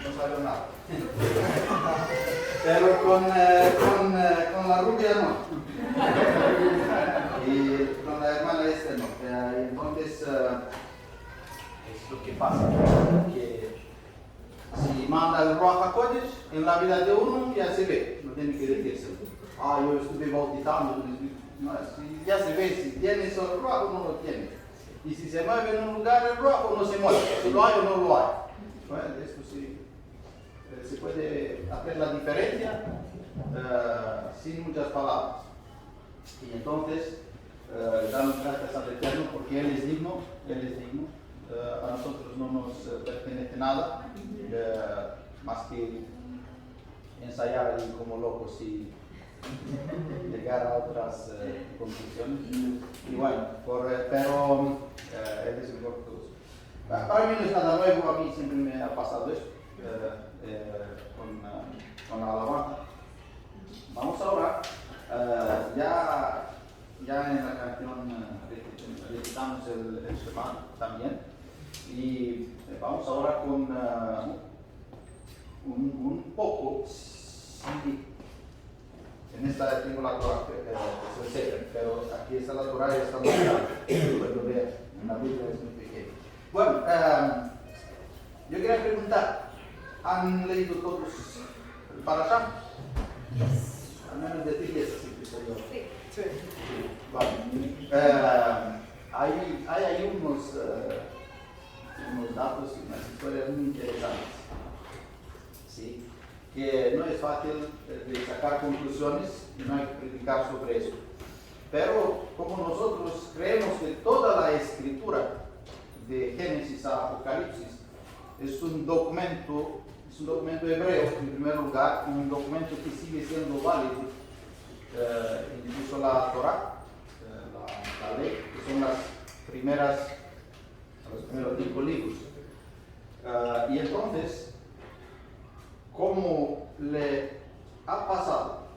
no salió nada. Pero con la rubia no. Y con la hermana esta no. Entonces, es lo que pasa. Que si manda el Ruach HaKodesh en la vida de uno, ya se ve. No tiene que decirse. Yo estuve bautizando. No, ya se ve si tiene eso el Ruach o no lo tiene. Y si se mueve en un lugar el Ruach o no se mueve. Si lo hay o no lo hay. Bueno, esto sí. Se puede hacer la diferencia sin muchas palabras. Y entonces, damos gracias al Eterno porque Él es digno, a nosotros no nos pertenece nada, más que ensayar ahí como locos y llegar a otras conclusiones. Y bueno, pero Él es mejor que todos. Para mí no es nada nuevo, a mí siempre me ha pasado esto. Con la alabanza. Vamos a orar. Ya en la canción recitamos el Shema también. Y vamos a orar con un poco. Sí, en esta tengo la Torah, es el Sefer, pero aquí está la Torah y está muy grande. Puedo ver, en la Biblia es muy pequeña. Bueno, yo quería preguntar. ¿Han leído todos el Parashá? Yes. Al menos de 10, así que soy yo. Sí. Vale. Hay ahí unos datos y unas historias muy interesantes. ¿Sí? Que no es fácil de sacar conclusiones y no hay que predicar sobre eso. Pero como nosotros creemos que toda la escritura de Génesis a Apocalipsis es un documento hebreo, en primer lugar, un documento que sigue siendo válido, incluso la Torah, la ley, que son los primeros 5 libros. Y entonces, como le ha pasado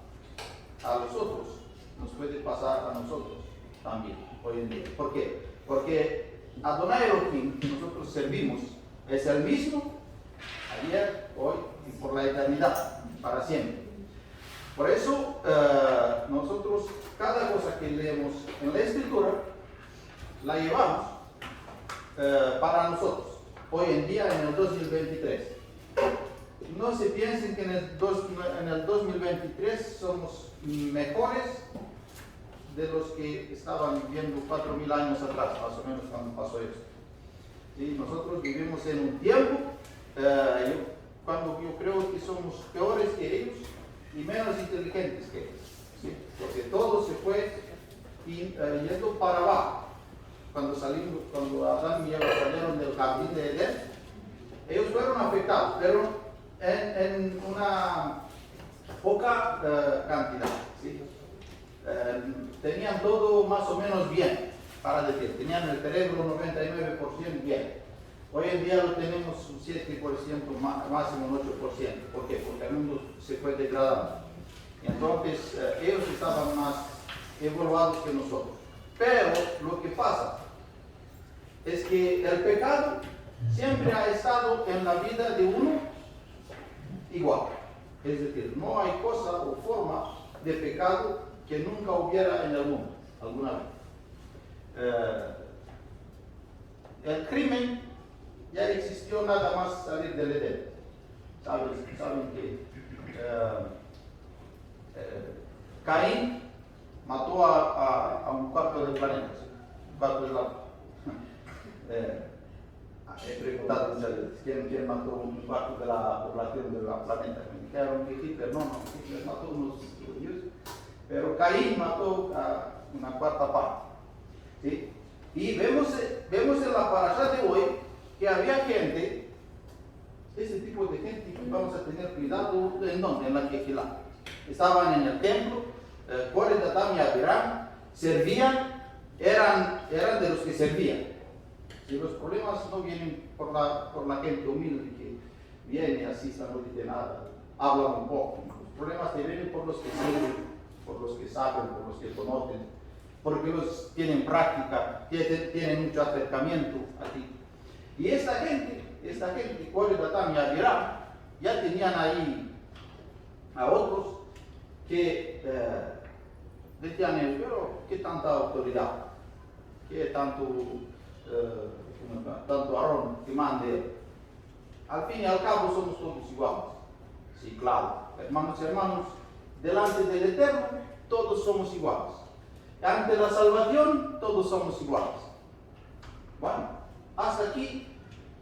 a los otros, nos puede pasar a nosotros también, hoy en día. ¿Por qué? Porque Adonai Elohim, que nosotros servimos, es el mismo ayer, hoy y por la eternidad, para siempre. Por eso, nosotros, cada cosa que leemos en la Escritura, la llevamos para nosotros, hoy en día, en el 2023. No se piensen que en el 2023 somos mejores de los que estaban viviendo 4.000 años atrás, más o menos, cuando pasó esto. ¿Sí? Nosotros vivimos en un tiempo cuando yo creo que somos peores que ellos y menos inteligentes que ellos, ¿sí? Porque todo se fue yendo para abajo. Cuando Adán y Eva salieron del jardín de Edén, ellos fueron afectados, pero en una poca cantidad, ¿sí? Tenían todo más o menos bien, para decir, tenían el cerebro 99% bien. Hoy en día lo tenemos un 7%, máximo un 8%. ¿Por qué? Porque el mundo se fue degradando. Y entonces ellos estaban más evoluados que nosotros. Pero lo que pasa es que el pecado siempre ha estado en la vida de uno igual. Es decir, no hay cosa o forma de pecado que nunca hubiera en el mundo, alguna vez. El crimen ya existió nada más salir del Edén. Saben que Caín mató a un cuarto del planeta, un cuarto del lado. He preguntado muchas veces quién mató un cuarto de la población del planeta. Me dijeron que Hitler, no, Hitler mató unos judíos, pero Caín mató a una cuarta parte. ¿Sí? Y vemos en la parashá de hoy que había gente, ese tipo de gente que vamos a tener cuidado, ¿en dónde? En la Kehilá. Estaban en el templo, Coré, Datán y Abiram, servían, eran de los que servían. Y los problemas no vienen por la gente humilde que viene así, no dice nada, habla un poco. Los problemas te vienen por los que sirven, por los que saben, por los que conocen, porque los tienen práctica, tienen mucho acercamiento a ti. Y esta gente, Coré, Datán y Abiram, ya tenían ahí a otros que decían ellos, pero ¿qué tanta autoridad? ¿Qué tanto Aarón que mande él? Al fin y al cabo somos todos iguales. Sí, claro, hermanos y hermanos, delante del Eterno todos somos iguales. Ante la salvación todos somos iguales. Bueno, hasta aquí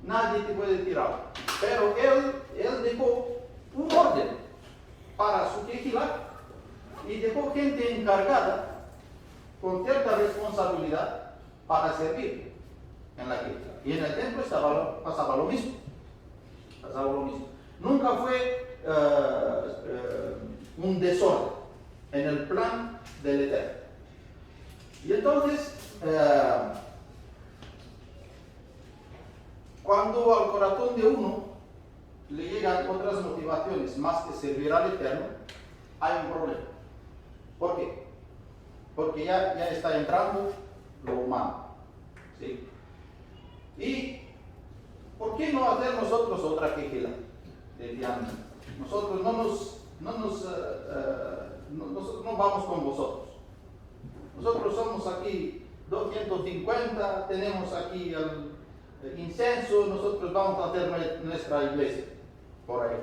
nadie te puede tirar. Pero él dejó un orden para su quejila y dejó gente encargada con cierta responsabilidad para servir en la quejila. Y en el templo pasaba lo mismo. Nunca fue un desorden en el plan del Eterno. Y entonces, cuando al corazón de uno le llegan otras motivaciones más que servir al Eterno, hay un problema. ¿Por qué? Porque ya está entrando lo humano. ¿Sí? ¿Y por qué no hacer nosotros otra quejila? Decían, nosotros no vamos con vosotros. Nosotros somos aquí 250, tenemos aquí el incenso, nosotros vamos a hacer nuestra iglesia por ahí.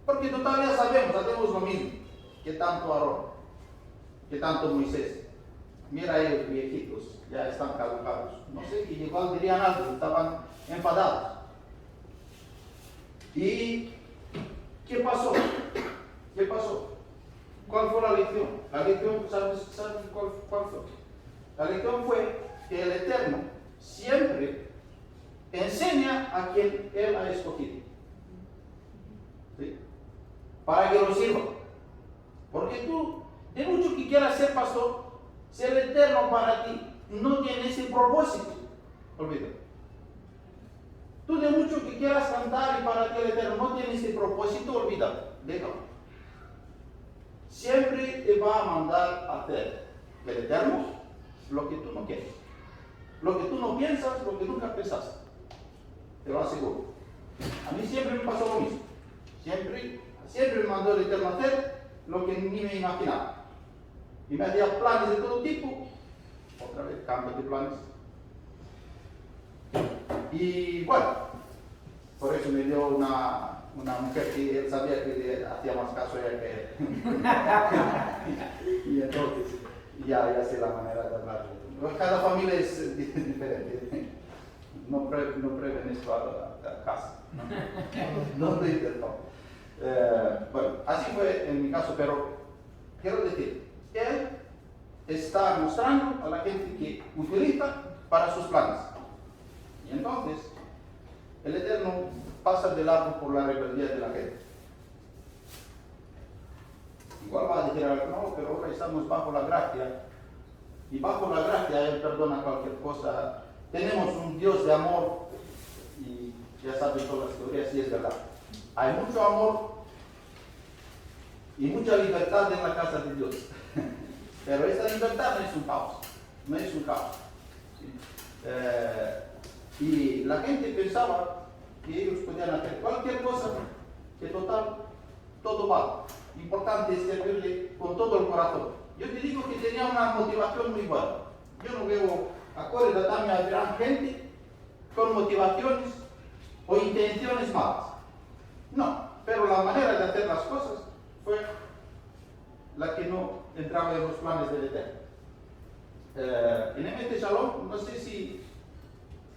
Porque total ya sabemos, hacemos lo mismo que tanto Aarón, que tanto Moisés. Mira ellos viejitos, ya están caducados. No sé, y igual dirían algo, estaban enfadados. ¿Y qué pasó? ¿Qué pasó? ¿Cuál fue la lección? La lección, ¿sabes cuál fue? La lección fue que el Eterno siempre enseña a quien Él ha escogido. ¿Sí? Para que lo sirva. Porque tú, de mucho que quieras ser pastor, si el Eterno para ti no tiene ese propósito, olvídate. Tú de mucho que quieras cantar y para ti el Eterno no tiene ese propósito, olvídate, déjalo. Siempre te va a mandar a hacer el Eterno lo que tú no quieres. Lo que tú no piensas, lo que nunca pensaste. Te lo aseguro. A mí siempre me pasó lo mismo. Siempre me mandó el Eterno a hacer lo que ni me imaginaba. Y me hacía planes de todo tipo. Otra vez, cambio de planes. Y bueno, por eso me dio una mujer que él sabía que le hacía más caso a ella que él. Y entonces ya sé la manera de hablar. Cada familia es diferente. No prueben esto a casa. No te interrumpo. Bueno, así fue en mi caso, pero quiero decir, él está mostrando a la gente que utiliza para sus planes. Y entonces, el Eterno pasa de largo por la rebeldía de la gente. Igual va a decir, no, pero ahora estamos bajo la gracia. Y bajo la gracia Él perdona cualquier cosa. Tenemos un Dios de amor. Y ya saben todas las teorías, y es verdad. Hay mucho amor y mucha libertad en la casa de Dios. Pero esa libertad no es un caos. No es un caos. ¿Sí? Y la gente pensaba que ellos podían hacer cualquier cosa, que total, todo vale. Importante es servirle con todo el corazón. Yo te digo que tenía una motivación muy buena. Yo no veo acorde también a gran gente con motivaciones o intenciones malas. No, pero la manera de hacer las cosas fue la que no entraba en los planes del Eterno. En Emet Shalom, no sé si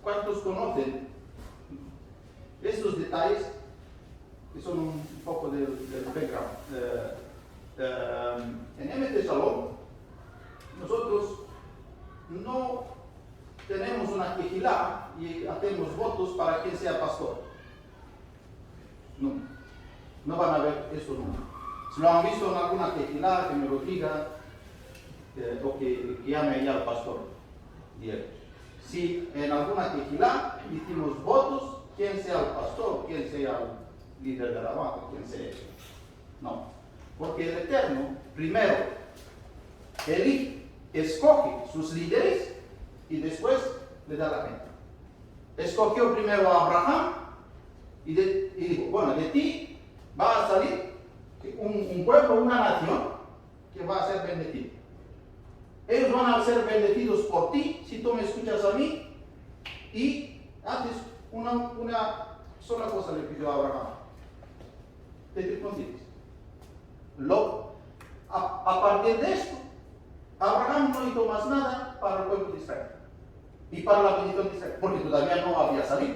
cuántos conocen estos detalles que son un poco del background. En Emet Shalom, nosotros no tenemos una quejilá y hacemos votos para quien sea pastor. No van a ver eso nunca. Si lo han visto en alguna quejilá, que me lo diga, o que llame ya al pastor. Si en alguna quejilá hicimos votos, quien sea el pastor, quien sea el líder de la banda, quien sea eso. No. Porque el Eterno, primero, escoge sus líderes y después le da la gente. Escogió primero a Abraham y dijo, bueno, de ti va a salir un pueblo, una nación que va a ser bendecido. Ellos van a ser bendecidos por ti si tú me escuchas a mí y haces una sola cosa le pidió a Abraham. Te circuncides. A partir de esto, Abraham no hizo más nada para el pueblo de Israel y para la bendición de Israel, porque todavía no había salido.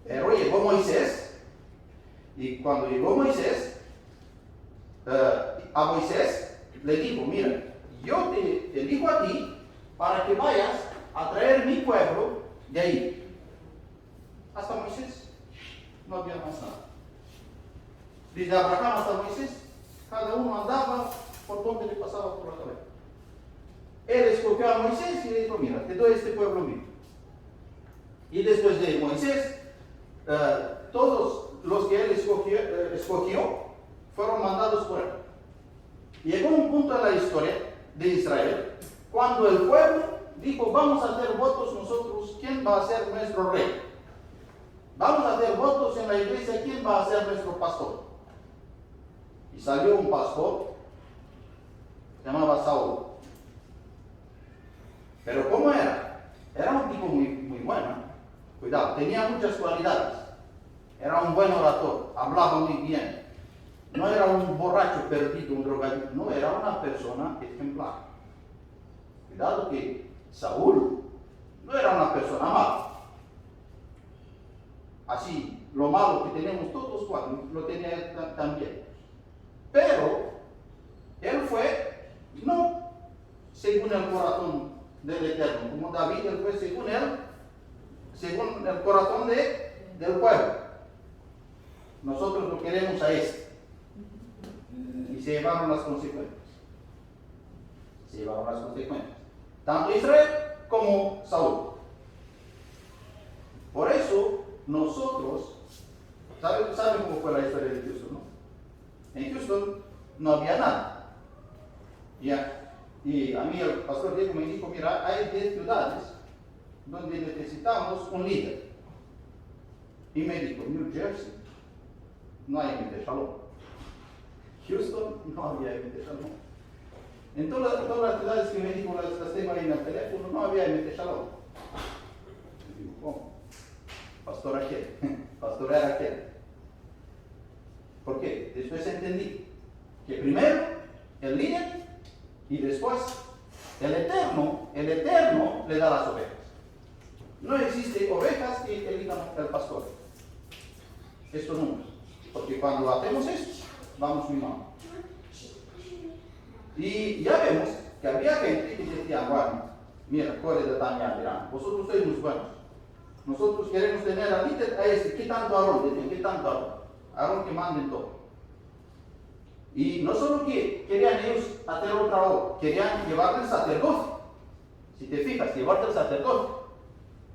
Pero llegó Moisés, y cuando llegó Moisés, a Moisés le dijo, mira, yo te elijo a ti para que vayas a traer mi pueblo de ahí. Hasta Moisés no había más nada. Desde Abraham hasta Moisés, cada uno andaba por donde le pasaba por la cabeza. Él escogió a Moisés y le dijo, mira, te doy este pueblo mío. Y después de Moisés, todos los que él escogió fueron mandados por él. Llegó un punto en la historia de Israel cuando el pueblo dijo, vamos a hacer votos nosotros, ¿quién va a ser nuestro rey? Vamos a hacer votos en la iglesia, ¿quién va a ser nuestro pastor? Y salió un pastor, se llamaba Saúl. Pero ¿cómo era? Era un tipo muy bueno. Cuidado, tenía muchas cualidades. Era un buen orador, hablaba muy bien. No era un borracho perdido, un drogadicto. No, era una persona ejemplar. Cuidado que Saúl no era una persona mala. Así, lo malo que tenemos todos, lo tenía él también. Pero él fue, no según el corazón del Eterno, como David, él fue según el corazón del pueblo. Nosotros lo queremos a este. Y se llevaron las consecuencias. Tanto Israel como Saúl. Por eso, nosotros, ¿saben cómo fue la historia de Houston, no? En Houston no había nada. Ya. Y a mí el pastor Diego me dijo, mira, hay 10 ciudades donde necesitamos un líder. Y me dijo, New Jersey, no hay Emite Shalom. Houston, no había Emite Shalom. En todas las ciudades que me dijo, las tengo ahí en el teléfono, no había Emite Shalom. Y digo, ¿cómo? Pastor aquel, pastorear aquel. ¿Por qué? Después entendí que primero el líder y después el Eterno le da las ovejas. No existe ovejas que elijan el pastor. Esto no. Porque cuando hacemos esto, vamos muy mal. Y ya vemos que había gente que decía, bueno, mira, Core de Tania, dirán, vosotros sois muy buenos. Nosotros queremos tener al líder a este. ¿Qué tanto Aarón? Decían, ¿qué tanto Aarón? Aarón que mande en todo. Y no solo que querían ellos hacer otra obra, querían llevarle el sacerdocio. Si te fijas, llevarte el sacerdocio.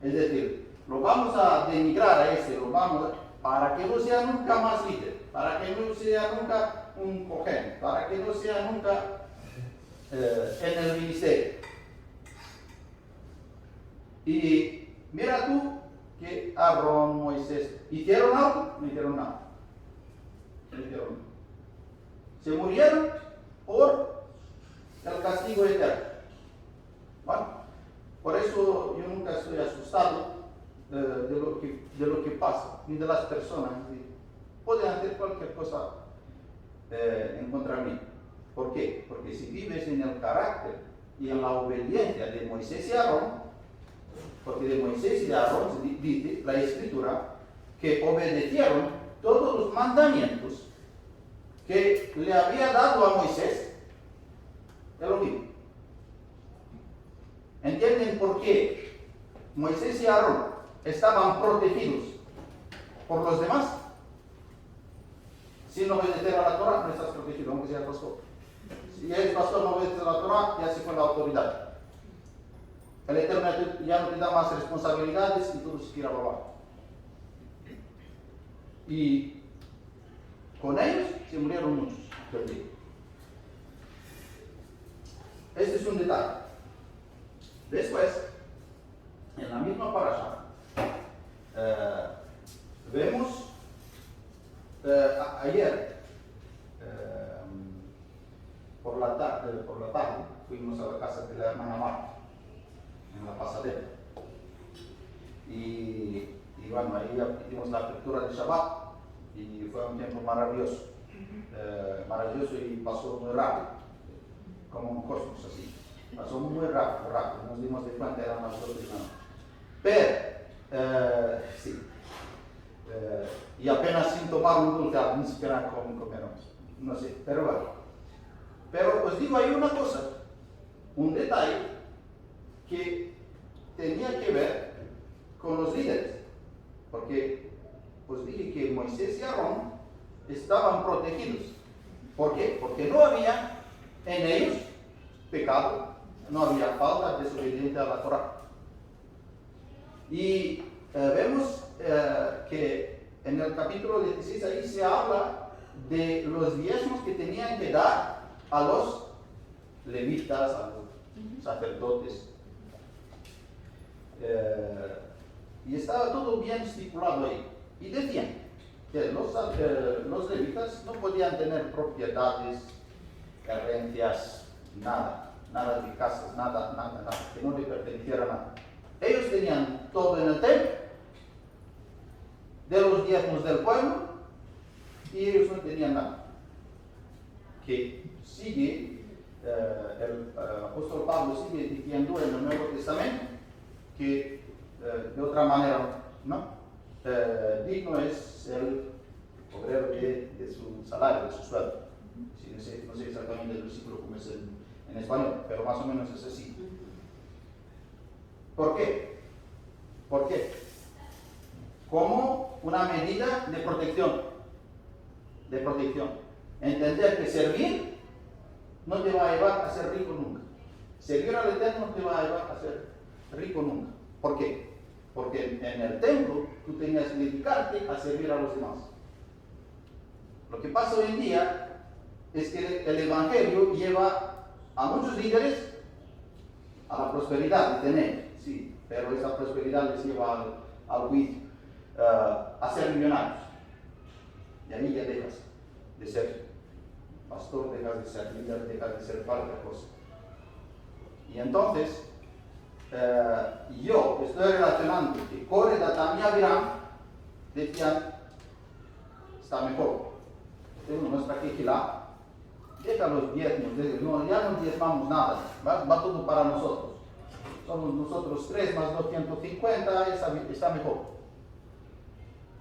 Es decir, lo vamos a denigrar a ese, para que no sea nunca más líder, para que no sea nunca un cojén, para que no sea nunca en el ministerio. Y mira tú que Aarón, Moisés, ¿hicieron algo? No hicieron nada. Se murieron por el castigo eterno. Bueno, por eso yo nunca estoy asustado de lo que pasa, ni de las personas. Pueden hacer cualquier cosa en contra mí. ¿Por qué? Porque si vives en el carácter y en la obediencia de Moisés y Aarón, porque de Moisés y de Aarón dice la Escritura que obedecieron todos los mandamientos que le había dado a Moisés Elohim. ¿Entienden por qué Moisés y Aarón estaban protegidos por los demás? Si no obedecer a la Torah, no estás protegido, aunque seas pastor. Si eres pastor, no obedeces a la Torah, ya se fue la autoridad. El Eterno ya no te da más responsabilidades y todo se tira abajo. Y con ellos se murieron muchos. Este es un detalle. Después, en la misma parasha, vemos Ayer, por la tarde, fuimos a la casa de la hermana Marta, en la Pasadena. Y bueno, ahí hicimos la apertura de Shabbat y fue un tiempo maravilloso. Maravilloso y pasó muy rápido, como un cosmos así. Pasó muy rápido. Nos dimos de cuenta, eran las 2 de la noche. Pero, sí. Y apenas sin tomar un dulce, ni siquiera comieron. No sé, pero bueno. Pero os digo, hay una cosa, un detalle que tenía que ver con los líderes. Porque os dije que Moisés y Aarón estaban protegidos. ¿Por qué? Porque no había en ellos pecado, no había falta de desobediencia a la Torah. Y vemos que en el capítulo 16 ahí se habla de los diezmos que tenían que dar a los levitas, a los sacerdotes. Y estaba todo bien estipulado ahí. Y decían que los levitas no podían tener propiedades, herencias, nada de casas, nada, que no le perteneciera nada. Ellos tenían todo en el templo, de los diezmos del pueblo, y ellos no tenían nada. Que sigue, el apóstol Pablo sigue diciendo en el Nuevo Testamento que de otra manera, ¿no? Digno es el obrero de su salario, de su sueldo. Sí, no sé exactamente el versículo como es en español, pero más o menos es así. ¿Por qué? ¿Por qué? Como una medida de protección. Entender que servir no te va a llevar a ser rico nunca. Servir al Eterno no te va a llevar a ser rico nunca. ¿Por qué? Porque en el templo tú tenías que dedicarte a servir a los demás. Lo que pasa hoy en día es que el Evangelio lleva a muchos líderes a la prosperidad de tener, sí, pero esa prosperidad les lleva al juicio, a ser millonarios. Y ahí ya dejas de ser pastor, dejas de ser líder, dejas de ser cualquier cosa. Y entonces, yo estoy relacionando que Coré, Datán y Abiram decían, está mejor. Tenemos nuestra quejilá, deja los diezmos, no, ya no diezmamos nada, va todo para nosotros. Somos nosotros 3 más 250, está mejor.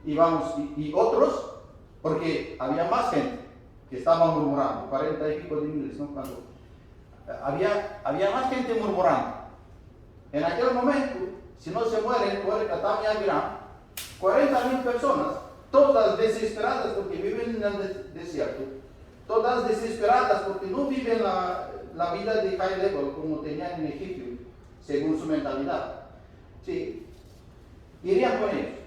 Y vamos, y otros, porque había más gente que estaba murmurando, 40 y pico de miles, ¿no? Cuando había más gente murmurando. En aquel momento, si no se mueren, Datán y Abiram, 40.000 personas, todas desesperadas porque viven en el desierto, todas desesperadas porque no viven la vida de high level como tenían en Egipto, según su mentalidad. Sí, irían con ellos.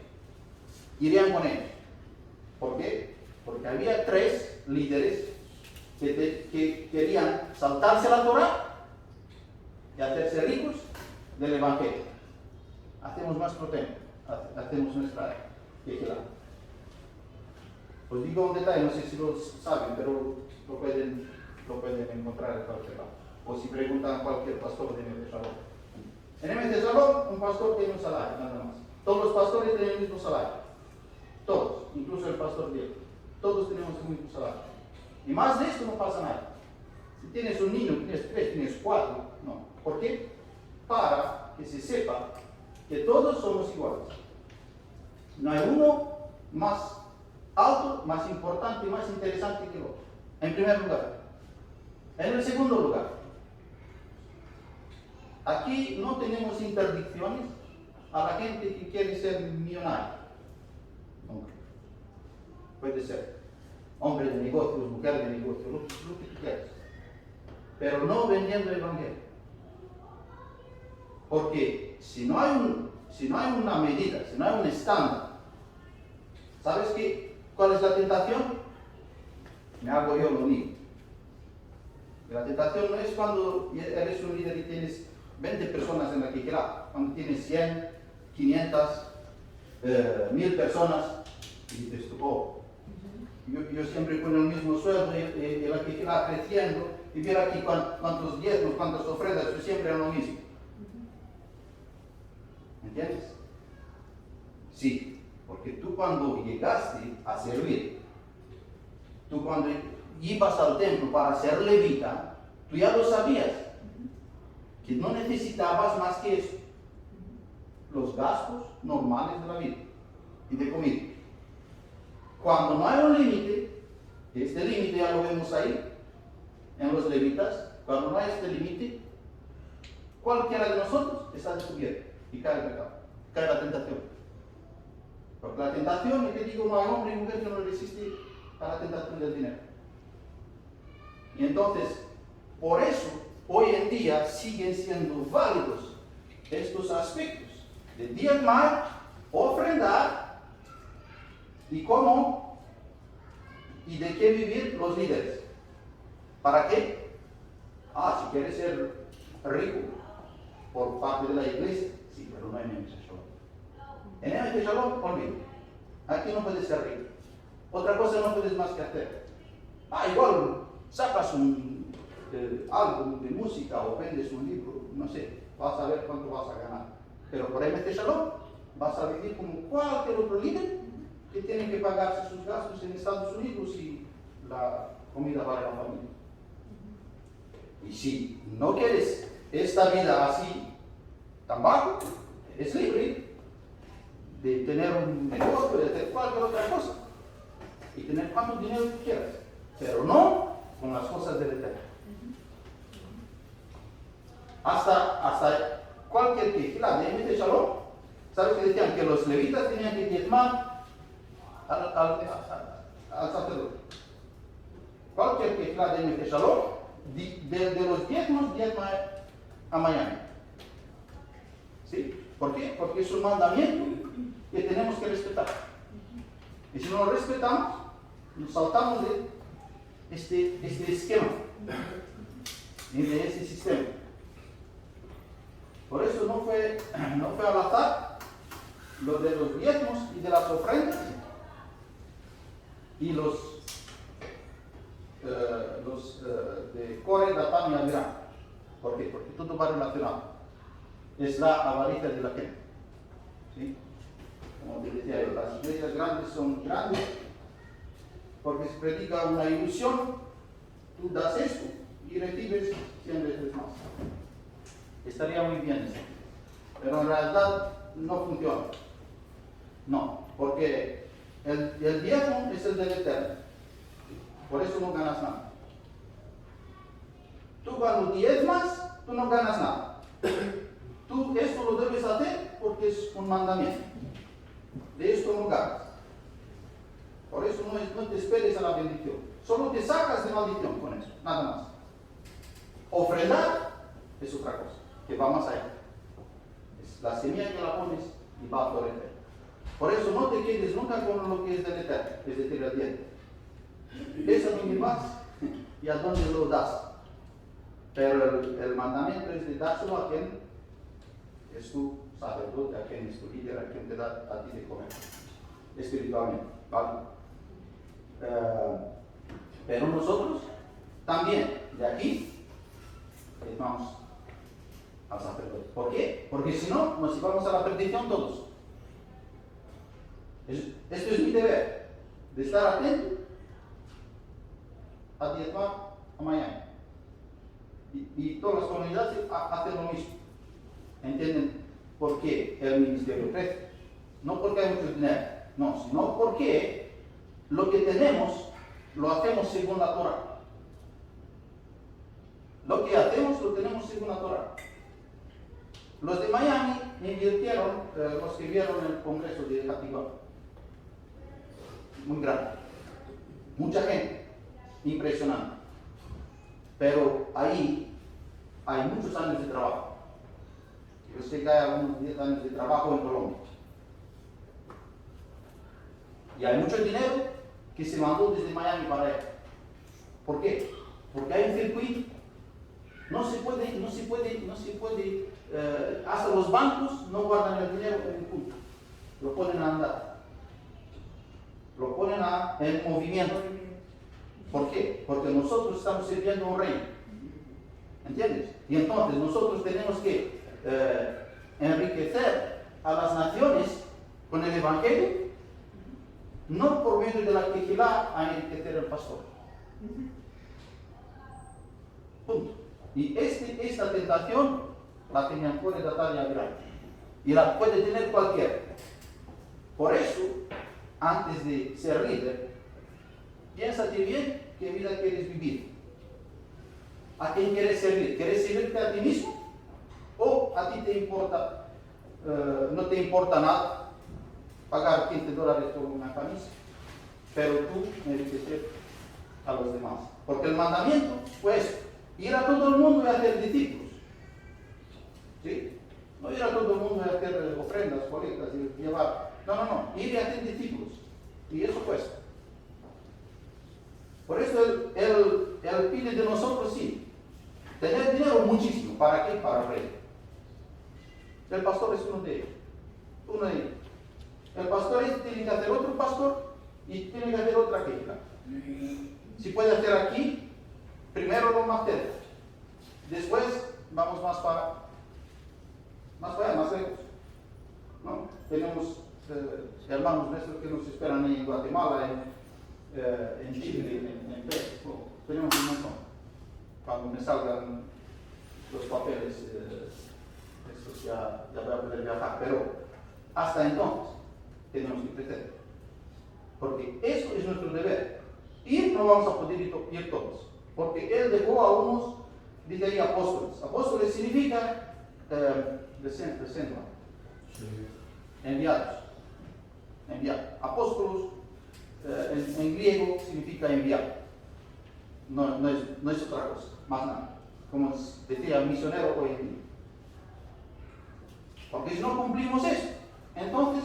¿Por qué? Porque había 3 líderes que querían saltarse la Torah y hacerse ricos del Evangelio. Hacemos nuestro templo, hacemos nuestra quejilá. Os digo un detalle, no sé si lo saben, pero lo pueden encontrar en cualquier lado. O si preguntan a cualquier pastor de Neve Shalom. En Neve Shalom, un pastor tiene un salario, nada más. Todos los pastores tienen el mismo salario. Todos, incluso el pastor Diego. Todos tenemos el mismo salario. Y más de esto no pasa nada. Si tienes un niño, tienes 3, tienes 4, no. ¿Por qué? Para que se sepa que todos somos iguales. No hay uno más alto, más importante y más interesante que el otro. En primer lugar. En el segundo lugar, aquí no tenemos interdicciones a la gente que quiere ser millonario. Hombre. Puede ser hombre de negocios, mujer de negocios, lo que tú quieras. Pero no vendiendo el Evangelio. Porque si no hay una medida, si no hay un estándar, ¿sabes qué? ¿Cuál es la tentación? Me hago yo lo mismo. La tentación no es cuando eres un líder y tienes 20 personas en la quejilá, cuando tienes 100, 500, 1000 personas y dices tú, yo siempre con el mismo sueldo y la que va creciendo y ver aquí cuántos diezmos, cuántas ofrendas, yo siempre es lo mismo. ¿Entiendes? Sí, porque tú cuando llegaste a servir, tú cuando ibas al templo para ser levita, tú ya lo sabías, que no necesitabas más que eso, los gastos normales de la vida y de comida. Cuando no hay un límite, este límite ya lo vemos ahí, en los levitas, cuando no hay este límite, cualquiera de nosotros está descubierto y cae el pecado, cae la tentación. Porque la tentación, y te digo, no hay hombre y mujer que no resiste a la tentación del dinero. Y entonces, por eso, hoy en día siguen siendo válidos estos aspectos de diezmar, ofrendar y cómo y de qué vivir los líderes. ¿Para qué? Si quieres ser rico por parte de la iglesia, sí, pero no en el Shalom. En el Shalom, olvido. Aquí no puedes ser rico. Otra cosa no puedes más que hacer. Igual sacas algo de música o vendes un libro, no sé, vas a ver cuánto vas a ganar. Pero por MT Shalom vas a vivir como cualquier otro líder que tiene que pagarse sus gastos en Estados Unidos y la comida para la familia. Y si no quieres esta vida así tan bajo, eres libre de tener un negocio, de hacer cualquier otra cosa y tener cuanto dinero tú quieras, pero no con las cosas del Eterno. Hasta cualquier quejila de MT Shalom, ¿sabes que decían? Que los levitas tenían que diezmar al sacerdote. Cualquier quejila de MT Shalom, de los diezmos, diezma a Miami. ¿Sí? ¿Por qué? Porque es un mandamiento que tenemos que respetar. Y si no lo respetamos, nos saltamos de este esquema y de ese sistema. Por eso no fue al azar lo de los diezmos y de las ofrendas y los de Core, Datán y Abiram. ¿Por qué? Porque todo va relacionado. Es la avaricia de la gente. ¿Sí? Como te decía yo, las iglesias grandes son grandes porque se predica una ilusión. Tú das esto y recibes 100 veces más. Estaría muy bien eso. Pero en realidad no funciona. No, porque el diezmo es el del Eterno. Por eso no ganas nada. Tú cuando diezmas, tú no ganas nada. Tú esto lo debes hacer porque es un mandamiento. De esto no ganas. Por eso no te esperes a la bendición. Solo te sacas de maldición con eso, nada más. Ofrendar es otra cosa, que va más allá. Es la semilla que la pones y va a florecer. Por eso no te quedes nunca con lo que es del Eterno, es decir, el diezmo. Es a donde vas y a dónde lo das. Pero el mandamiento es de dárselo a quien es tu sacerdote, a quien es tu líder, a quien te da a ti de comer espiritualmente. ¿Vale? Pero nosotros también de aquí vamos al sacerdote. ¿Por qué? Porque si no, nos llevamos a la perdición todos. Esto es mi deber, de estar atento a diezmar a Miami. Y todas las comunidades hacen lo mismo. ¿Entienden por qué el ministerio crece? No porque hay mucho dinero, no, sino porque lo que tenemos lo hacemos según la Torah. Lo que hacemos lo tenemos según la Torah. Los de Miami invirtieron, los que vieron el congreso de Jatiba, muy grande, mucha gente, impresionante. Pero ahí hay muchos años de trabajo. Yo sé que hay algunos 10 años de trabajo en Colombia. Y hay mucho dinero que se mandó desde Miami para allá. ¿Por qué? Porque hay un circuito. No se puede, hasta los bancos no guardan el dinero en un punto. Lo ponen a andar. lo ponen en movimiento. ¿Por qué? Porque nosotros estamos sirviendo un reino. ¿Entiendes? Y entonces nosotros tenemos que enriquecer a las naciones con el Evangelio, no por medio de la quejilá a enriquecer al pastor. Punto. Y esta tentación la tenían puede tratar de Abraham. Y la puede tener cualquiera. Por eso, antes de ser líder, piénsate bien qué vida quieres vivir. ¿A quién quieres servir? ¿Quieres servirte a ti mismo? ¿O a ti te importa, no te importa nada pagar $15 por una camisa, pero tú enriquecer a los demás? Porque el mandamiento pues ir a todo el mundo y hacer discípulos. ¿Sí? No ir a todo el mundo y hacer ofrendas, colectas y llevar. No, ir y hacer discípulos. Y eso cuesta. Por eso él pide de nosotros, sí, tener dinero muchísimo. ¿Para qué? Para el rey. El pastor es uno de ellos. El pastor tiene que hacer otro pastor y tiene que hacer otra queja. Si puede hacer aquí, primero lo más cerca. Después vamos más para allá, más lejos. ¿No? Tenemos hermanos nuestros que nos esperan en Guatemala, en Chile, en Perú. Tenemos un montón. Cuando me salgan los papeles, estos ya voy a poder viajar. Pero hasta entonces tenemos que crecer. Porque eso es nuestro deber. Ir no vamos a poder ir todos. Porque Él dejó a unos, dice ahí, apóstoles. Apóstoles significa enviados. Apóstolos en griego significa enviado. No es otra cosa, más nada. Como decía misionero hoy en día. Porque si no cumplimos eso, entonces,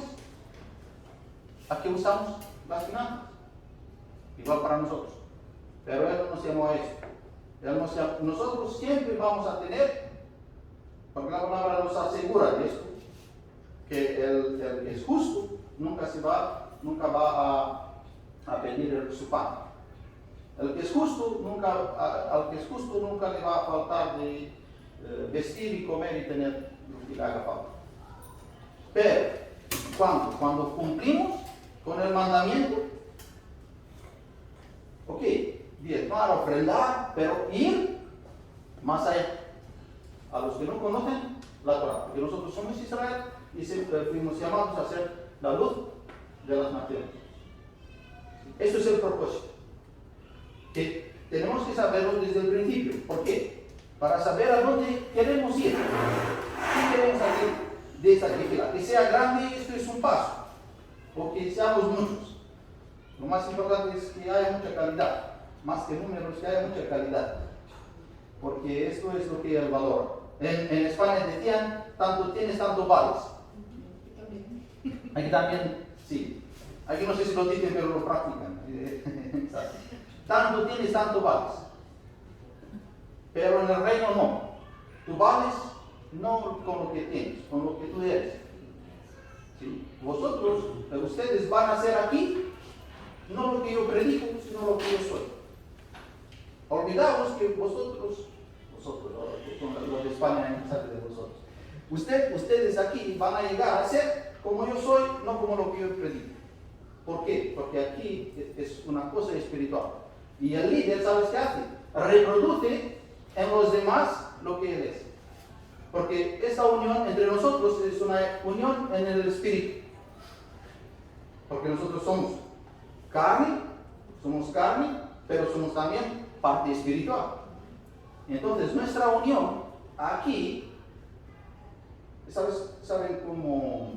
¿a qué usamos las finanzas? Igual para nosotros. Pero Él no nos llamó a eso. Nosotros siempre vamos a tener, porque la palabra nos asegura de esto, que el que es justo nunca va a pedir su pan. El que es justo al que es justo nunca le va a faltar de vestir y comer y tener lo que le haga falta. Pero cuando cumplimos con el mandamiento, ok, diezmar, ofrendar, pero ir más allá. A los que no conocen la Torah, porque nosotros somos Israel y siempre fuimos llamados a ser la luz de las naciones. Eso es el propósito. Que tenemos que saberlo desde el principio. ¿Por qué? Para saber a dónde queremos ir. ¿Qué queremos hacer de esta actividad? Que sea grande, esto es un paso. O que seamos muchos. Lo más importante es que haya mucha calidad. Más que números, que haya mucha calidad. Porque esto es lo que Él valora. En España decían, tanto tienes, tanto vales. Aquí también, sí. Aquí no sé si lo dicen, pero lo practican. Tanto tienes, tanto vales. Pero en el reino no. Tú vales no con lo que tienes, con lo que tú eres. ¿Sí? Ustedes van a ser aquí, no lo que yo predico, sino lo que yo soy. Olvidaos que vosotros, los de España, en de vosotros. Ustedes aquí van a llegar a ser como yo soy, no como lo que yo predico. ¿Por qué? Porque aquí es una cosa espiritual. Y el líder, ¿sabes qué hace? Reproduce en los demás lo que él es. Porque esta unión entre nosotros es una unión en el espíritu. Porque nosotros somos carne, pero somos también parte espiritual. Entonces nuestra unión aquí, ¿saben cómo?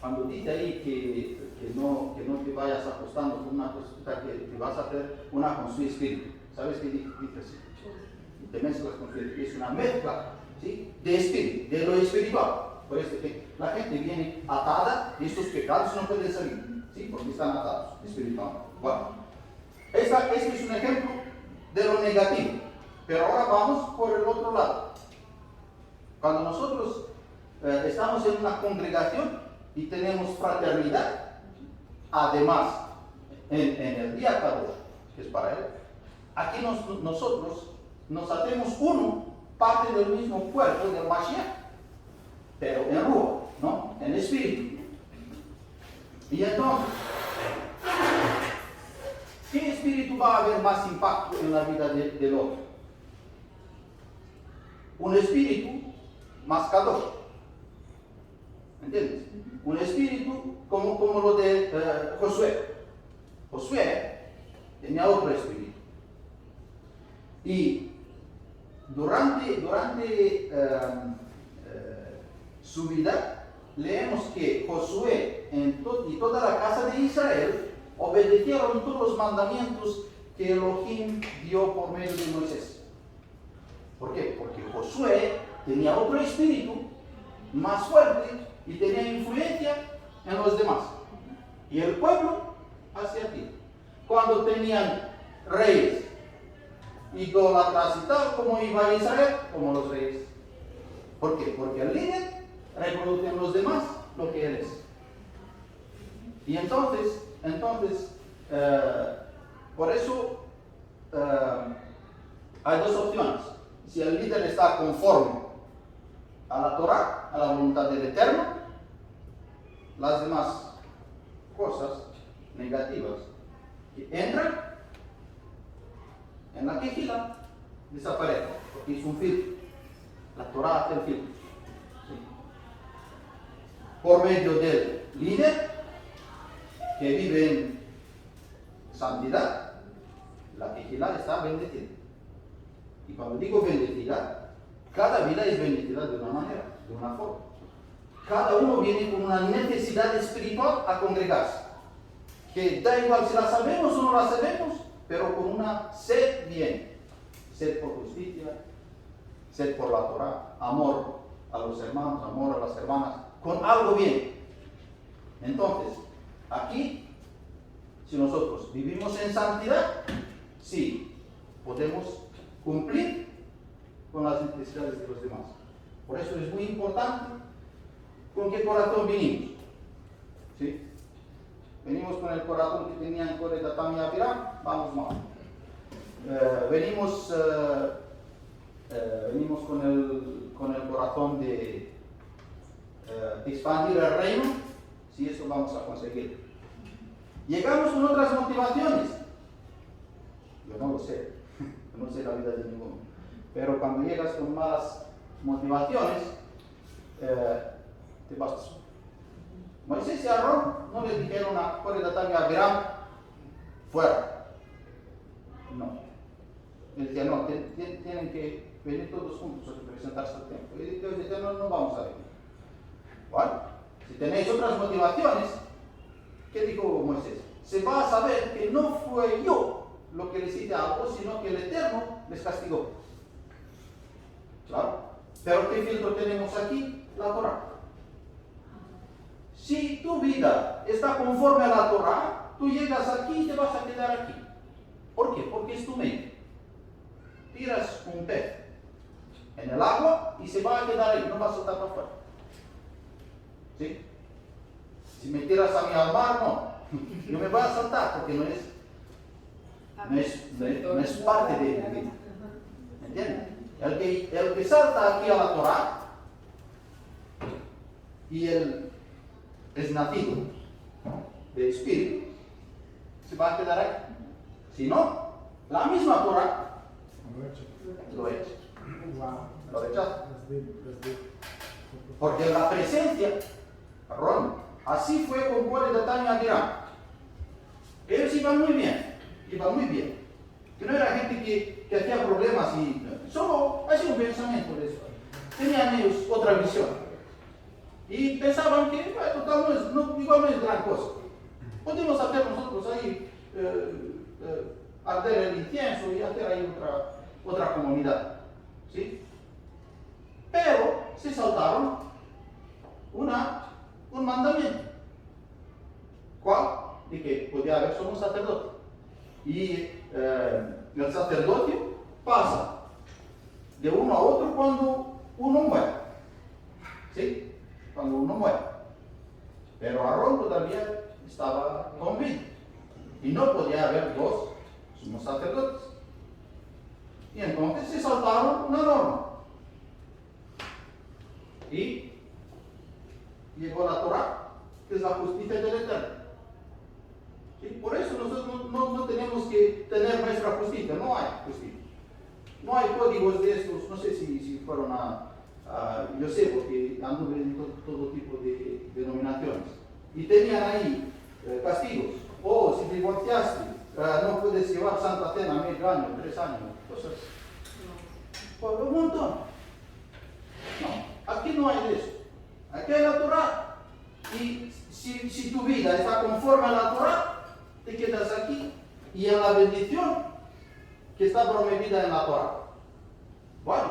Cuando dice ahí que no te vayas acostando con una cosita, que te vas a hacer una con su espíritu. ¿Sabes qué dice así? Te mezclas con su espíritu. Es una mezcla, ¿sí?, de espíritu, de lo espiritual. Por eso que la gente viene atada y estos pecados no pueden salir, ¿sí?, porque están atados espiritualmente. Bueno, este es un ejemplo de lo negativo. Pero ahora vamos por el otro lado. Cuando nosotros estamos en una congregación y tenemos fraternidad, además, en el día Kadosh, que es para él, aquí nosotros nos hacemos uno, parte del mismo cuerpo del Mashiach, pero en ruah, ¿no? En espíritu. Y entonces, ¿qué espíritu va a haber más impacto en la vida del otro? Un espíritu más Kadosh. ¿Entiendes? Un espíritu como lo de Josué. Josué tenía otro espíritu. Y durante su vida, leemos que Josué y toda la casa de Israel obedecieron todos los mandamientos que Elohim dio por medio de Moisés. ¿Por qué? Porque Josué tenía otro espíritu más fuerte y tenía influencia en los demás. Y el pueblo hacia ti. Cuando tenían reyes, idólatras y tal, como iba Israel, como los reyes. ¿Por qué? Porque el líder reproduce en los demás lo que él es. Y entonces por eso hay dos opciones. Si el líder está conforme a la Torah, a la voluntad del Eterno, las demás cosas negativas que entran en la quejila desaparecen, porque es un filtro. La Torah hace el filtro. ¿Sí? Por medio del líder que vive en santidad, la quejila está bendecida. Y cuando digo bendecida, cada vida es bendecida de una manera, de una forma. Cada uno viene con una necesidad espiritual a congregarse. Que da igual si la sabemos o no la sabemos, pero con una sed bien. Sed por justicia, sed por la Torah, amor a los hermanos, amor a las hermanas, con algo bien. Entonces, aquí, si nosotros vivimos en santidad, sí, podemos cumplir con las necesidades de los demás. Por eso es muy importante con qué corazón vinimos. ¿Sí? Venimos con el corazón que tenían Coré, Datán y Abiram, vamos mal. Venimos con el corazón de expandir el reino, si eso vamos a conseguir. Llegamos con otras motivaciones. Yo no lo sé, yo no sé la vida de ninguno. Pero cuando llegas con malas motivaciones, te bastas. Moisés y Aarón no le dijeron a Coré, Datán y Abiram, fuera. No. Él decía, no, tienen que venir todos juntos a presentarse al templo. Y Dios dice, no vamos a venir. Bueno, si tenéis otras motivaciones, ¿qué dijo Moisés? Se va a saber que no fue yo lo que les hice algo, sino que el Eterno les castigó. Claro. Pero ¿qué filtro tenemos aquí? La Torah. Si tu vida está conforme a la Torah, tú llegas aquí y te vas a quedar aquí. ¿Por qué? Porque es tu mente. Tiras un pez en el agua y se va a quedar ahí, no va a saltar para afuera. ¿Sí? Si me tiras a mí al mar, no me va a saltar porque no es parte de mi vida. ¿Entiendes? El que salta aquí a la Torah y él es nacido de espíritu, se va a quedar ahí. Si no, la misma Torah lo echa. Lo rechaza. Porque en la presencia, perdón, así fue con Coré, Datán y Abiram. Ellos iban muy bien. Que no era gente que hacía problemas y solo hacía un pensamiento de eso. Tenían ellos otra visión. Y pensaban que, bueno, total, igual no es gran cosa. Podemos hacer nosotros ahí arder el incienso y hacer ahí otra comunidad. ¿Sí? Pero se saltaron un mandamiento. ¿Cuál? De que podía haber solo un sacerdote. Y el sacerdocio pasa de uno a otro cuando uno muere. ¿Sí? Cuando uno muere. Pero Aarón todavía estaba con vida. Y no podía haber dos sumos sacerdotes. Y entonces se saltaron una norma. Y llegó la Torah, que es la justicia del Eterno. ¿Sí? Por eso nosotros no tenemos que tener nuestra justicia, no hay justicia. No hay códigos de estos, no sé si fueron yo sé, porque anduve en todo tipo de denominaciones. Y tenían ahí castigos. O si divorciaste, no puedes llevar Santa Cena medio año, 3 años, cosas. Por un montón. No, aquí no hay de eso. Aquí hay la Torah. Y si tu vida está conforme a la Torah, te quedas aquí y en la bendición que está prometida en la Torah. Bueno,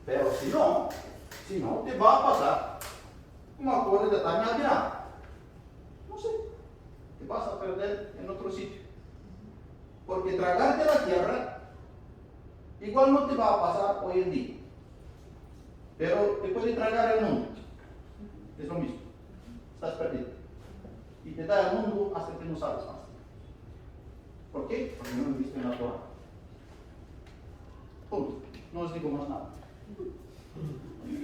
pero si no, te va a pasar una cosa de Tania Tirana. No sé, te vas a perder en otro sitio. Porque tragarte la tierra igual no te va a pasar hoy en día. Pero te puede tragar el mundo. Es lo mismo. Estás perdido. Y te da el mundo hasta que no sabes más. ¿Por qué? Porque no viviste en la Torah. Punto. No os digo más nada.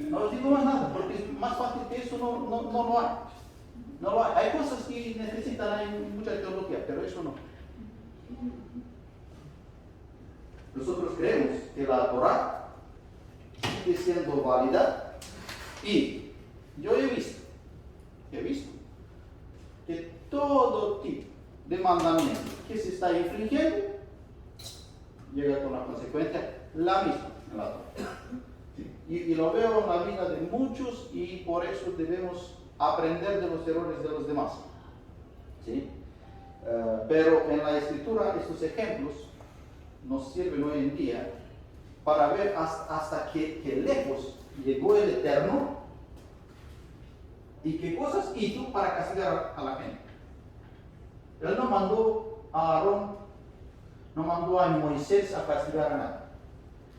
No os digo más nada, porque es más fácil que eso no lo hay. No lo hay. Hay cosas que necesitan hay mucha teología, pero eso no. Nosotros creemos que la Torah sigue siendo válida y yo he visto que todo tipo de mandamiento que se está infringiendo llega con la consecuencia la misma en la Torah. ¿Sí? Y lo veo en la vida de muchos y por eso debemos aprender de los errores de los demás. ¿Sí? Pero en la Escritura estos ejemplos nos sirven hoy en día para ver hasta qué lejos llegó el Eterno y qué cosas hizo para castigar a la gente. Él no mandó a Aarón, no mandó a Moisés a castigar a nadie.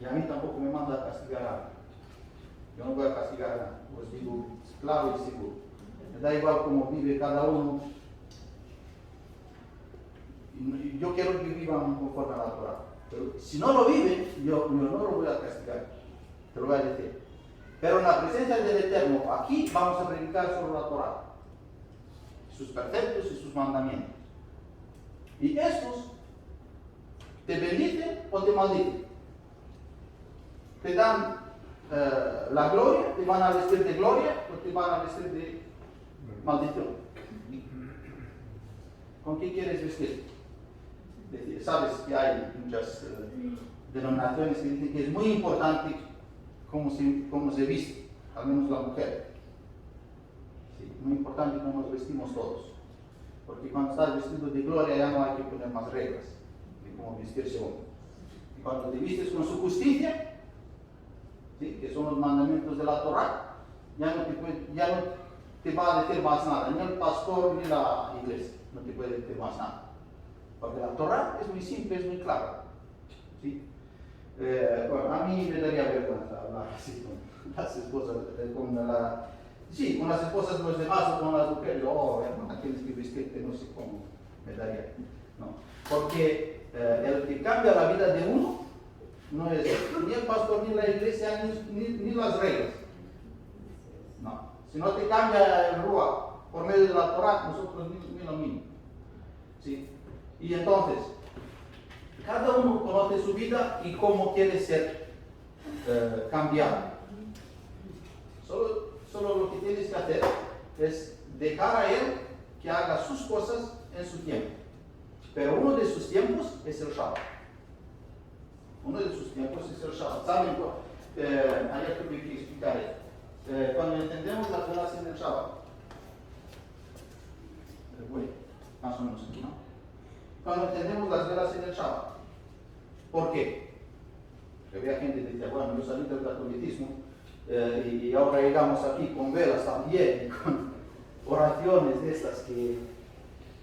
Y a mí tampoco me manda a castigar a nadie. Yo no voy a castigar a nadie, os digo claro y seguro. Me da igual cómo vive cada uno. Y yo quiero que vivan conforme a la Torah. Pero si no lo viven, yo no lo voy a castigar. Te lo voy a decir. Pero en la presencia del Eterno, aquí vamos a predicar sobre la Torah. Sus preceptos y sus mandamientos. Y estos te bendicen o te maldicen. Te dan la gloria, te van a vestir de gloria o te van a vestir de maldición. ¿Con qué quieres vestir? Sabes que hay muchas denominaciones que dicen que es muy importante cómo se viste, al menos la mujer. Sí, muy importante cómo nos vestimos todos. Porque cuando estás vestido de gloria ya no hay que poner más reglas de cómo vestirse uno. Y cuando te vistes con su justicia, ¿sí? Que son los mandamientos de la Torah, ya no te va a decir más nada, ni el pastor ni la iglesia, no te puede decir más nada. Porque la Torah es muy simple, es muy clara. ¿Sí? Bueno, a mí me daría vergüenza hablar así con las esposas, con las esposas de los demás o con las mujeres. Hermana, tienes que vestirte, no sé cómo me daría. No. Porque el que cambia la vida de uno no es ni el pastor, ni la iglesia, ni las reglas. No. Si no te cambia el Ruach por medio de la Torah, nosotros ni lo mismo. ¿Sí? Y entonces, cada uno conoce su vida y cómo quiere ser cambiado. Solo lo que tienes que hacer es dejar a Él que haga sus cosas en su tiempo. Pero uno de sus tiempos es el Shabbat. Uno de sus tiempos es el Shabbat. ¿Saben? Ayer tuve que explicar esto. Cuando entendemos las velas en el Shabbat, más o menos aquí, ¿no? Cuando entendemos las velas en el Shabbat. ¿Por qué? Porque había gente que decía, bueno, yo salí del catolicismo y ahora llegamos aquí con velas también, con oraciones de estas que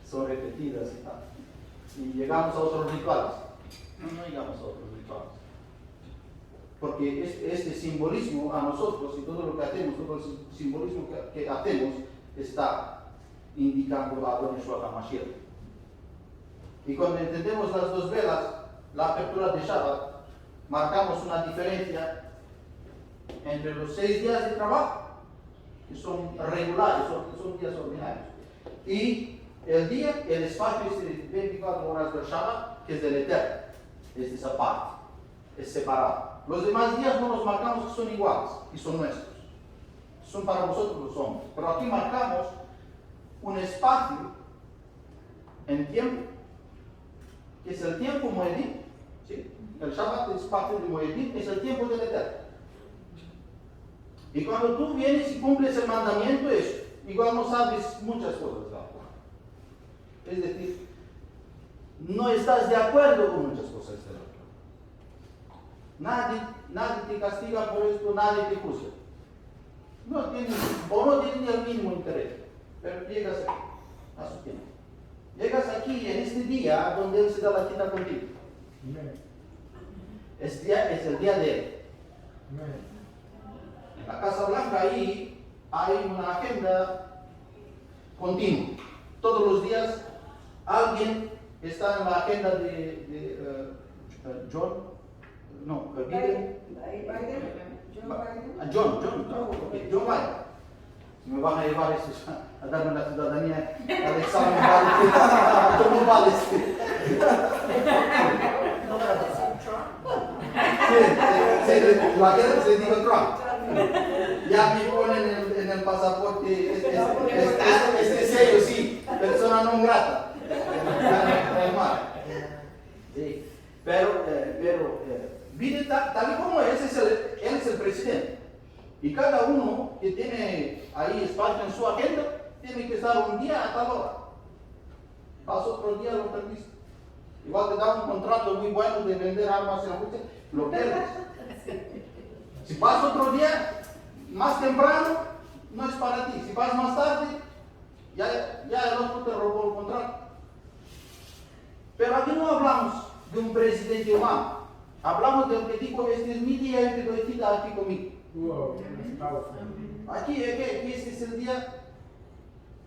son repetidas y tal. Y llegamos a otros rituales. No llegamos a otros rituales. Porque este simbolismo a nosotros y todo lo que hacemos, todo el simbolismo que hacemos está indicando a Don Yeshua HaMashiach. Y cuando entendemos las dos velas, la apertura de Shabbat, marcamos una diferencia entre los 6 días de trabajo, que son regulares, son días ordinarios, y el espacio es de 24 horas del Shabbat, que es del Eterno, es de esa parte, es separado. Los demás días no los marcamos que son iguales, y son nuestros, son para vosotros los hombres, pero aquí marcamos un espacio en tiempo, que es el tiempo Moedim, ¿sí? El Shabbat es parte de Moedim, es el tiempo del Eterno. Y cuando tú vienes y cumples el mandamiento, es igual no sabes muchas cosas de la Torah. Es decir, no estás de acuerdo con muchas cosas de la Torah. Nadie te castiga por esto, nadie te juzga. No tienes ni el mínimo interés, pero llegas aquí, a su tiempo. Llegas aquí en este día donde Él se da la cita contigo. Es el día de Él. En la Casa Blanca ahí hay una agenda continua. Todos los días alguien está en la agenda de Biden. John Biden. Me van a llevar estos a darme la ciudadanía al examen ¿cómo vale este? Sí, la gente se dijo Trump. Ya me ponen en el pasaporte este sello, sí, persona non grata. Sí. Pero Biden, tal y como él es el presidente. Y cada uno que tiene ahí espacio en su agenda, tiene que estar un día a tal hora. Vas otro día, lo perdiste. Igual te da un contrato muy bueno de vender armas en la Rusia, lo pierdes. Si vas otro día, más temprano, no es para ti. Si vas más tarde, ya el otro te robó el contrato. Pero aquí no hablamos de un presidente humano. Hablamos del que dijo, este es mi día y te doy cita aquí conmigo. Aquí este es el día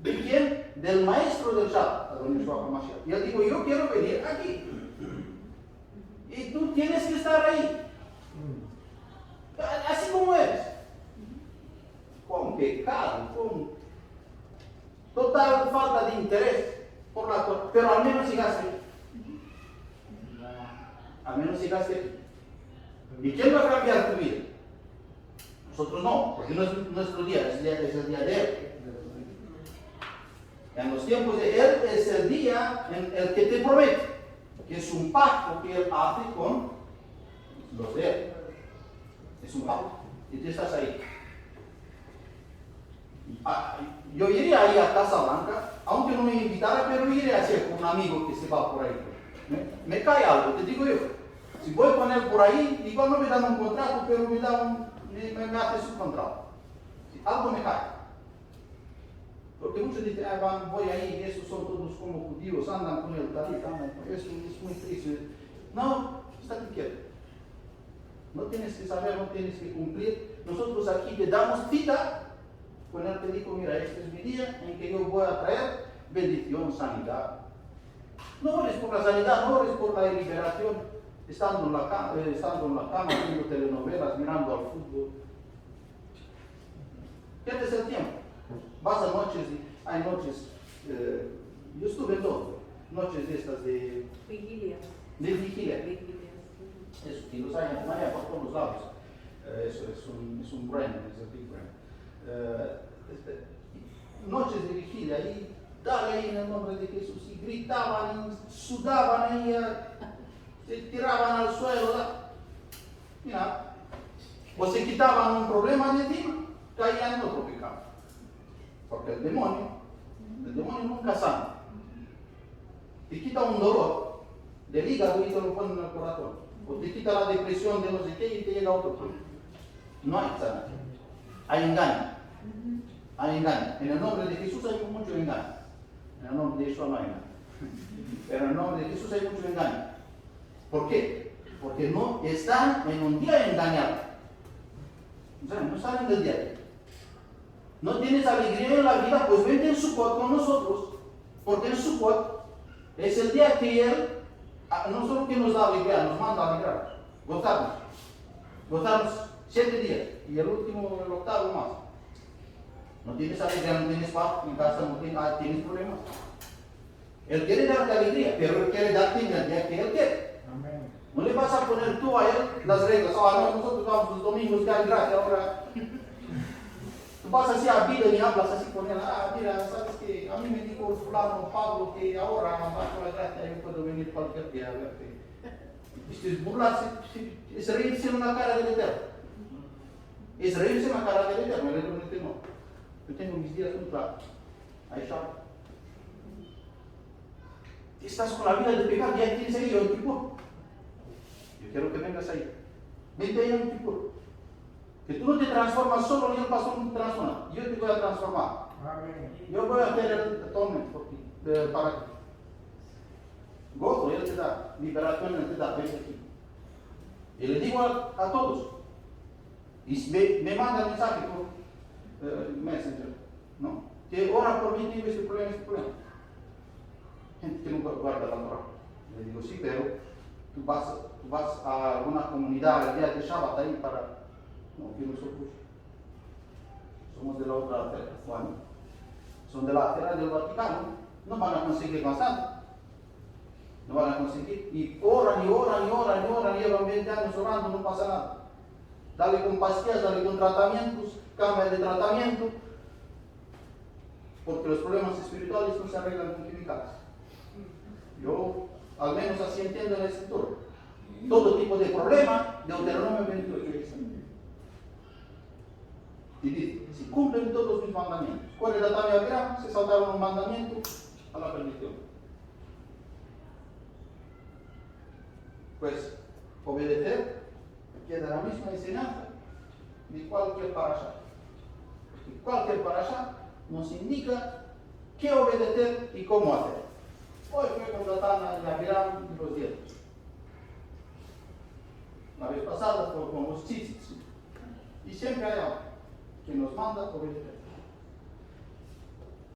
de quién? Del maestro del Shabbat, Don Yeshua HaMashiach. Y él dijo, yo quiero venir aquí. Y tú tienes que estar ahí. Así como eres. Con pecado, con total falta de interés por la Torah. Pero al menos llegaste aquí. Al menos llegaste aquí. ¿Y quién va a cambiar tu vida? Nosotros no, porque no es nuestro día, es el día de Él. En los tiempos de Él es el día en el que te promete, que es un pacto que Él hace con los de Él. Es un pacto. Y tú estás ahí. Yo iría ahí a Casa Blanca, aunque no me invitara, pero iré así con un amigo que se va por ahí. Me cae algo, te digo yo. Si voy con él por ahí, igual no me dan un contrato, pero me hace su contrato. Si algo me cae. Porque muchos dicen, voy ahí, esos son todos como judíos, andan con el talit, eso es muy triste. No, estate quieto. No tienes que saber, no tienes que cumplir. Nosotros aquí te damos cita con él te dijo, mira, este es mi día en que yo voy a traer bendición, sanidad. No ores por la sanidad, no ores por la liberación, estando en la cama, viendo telenovelas, mirando al fútbol. Pierdes el tiempo. Vas a noches, hay noches, yo estuve en dos noches de estas de vigilia. Eso, y los hay en Alemania por todos lados. Eso es un brand, es un big brand. Noches de vigilia y dale ahí en el nombre de Jesús y gritaban y sudaban ahí, se tiraban al suelo. Mira, o se quitaban un problema de encima, caían en otro pecado. Porque el demonio nunca sana. Te quita un dolor del hígado y te lo pone en el corazón. O te quita la depresión de no sé qué y te llega a otro problema. No hay sanación. Hay engaño. Hay engaño. En el nombre de Jesús hay mucho engaño. En el nombre de Yeshua no hay engaño. Pero en el nombre de Jesús hay mucho engaño. ¿Por qué? Porque no están en un día engañados. O sea, no salen del día. no tienes alegría en la vida, pues vente en Sukkot con nosotros, porque en Sukkot es el día que Él, no solo que nos da alegría, nos manda a alegrar, gozarnos 7 días, y el último, el octavo más. No tienes alegría, no tienes paz, en casa no tienes problemas. Él quiere darte alegría, pero Él quiere darte en el día que Él quiere. Amén. No le vas a poner tú a Él las reglas. No, nosotros vamos los domingos, que hay gracia ahora. Tú vas así a vida y hablas así con Él. Mira, sabes que a mí me dijo fulano Pablo que ahora bajo la gracia yo puedo venir cualquier día a verte. Esto es burlarse, es reírse en la cara del Eterno. Es reírse en la cara del Eterno. El Eterno dice no. Yo tengo mis días muy claros. Ahí está. Estás con la vida de pecado, ya tienes ahí Yom Kippur. Yo quiero que vengas ahí. Vente ahí a Yom Kippur. Que tú no te transformas solo, ni el pastor no te transforma. Yo te voy a transformar. Amén. Yo voy a hacer el atonement por ti, para ti. Gozo, Él te da. Liberación, Él te da. Ven aquí. Y le digo a todos. Y me manda mensaje por Messenger. ¿No? Que ora por mí, tengo este problema, este problema. Gente que no guarda la Torah. Le digo, sí, pero tú vas a alguna comunidad el día de Shabbat ahí para... No, que nosotros somos de la otra tierra, bueno, son de la tierra del Vaticano, no van a conseguir bastante. No van a conseguir. Y oran, llevan 20 años orando, no pasa nada. Dale con pastillas, dale con tratamientos, cambia de tratamiento, porque los problemas espirituales no se arreglan con químicos. Yo, al menos así entiendo la escritura. Todo tipo de problema, Deuteronomio 28 dice. Y dice, si cumplen todos mis mandamientos, ¿cuál era también acá? Se saltaron un mandamiento a la perdición. Pues, obedecer queda la misma enseñanza de cualquier parasha. Y cualquier parasha nos indica qué obedecer y cómo hacer. Hoy fue con Datana y Abiram y los 10. La vez pasada fue con los tzitzit. Y siempre hay algo que nos manda a obedecer.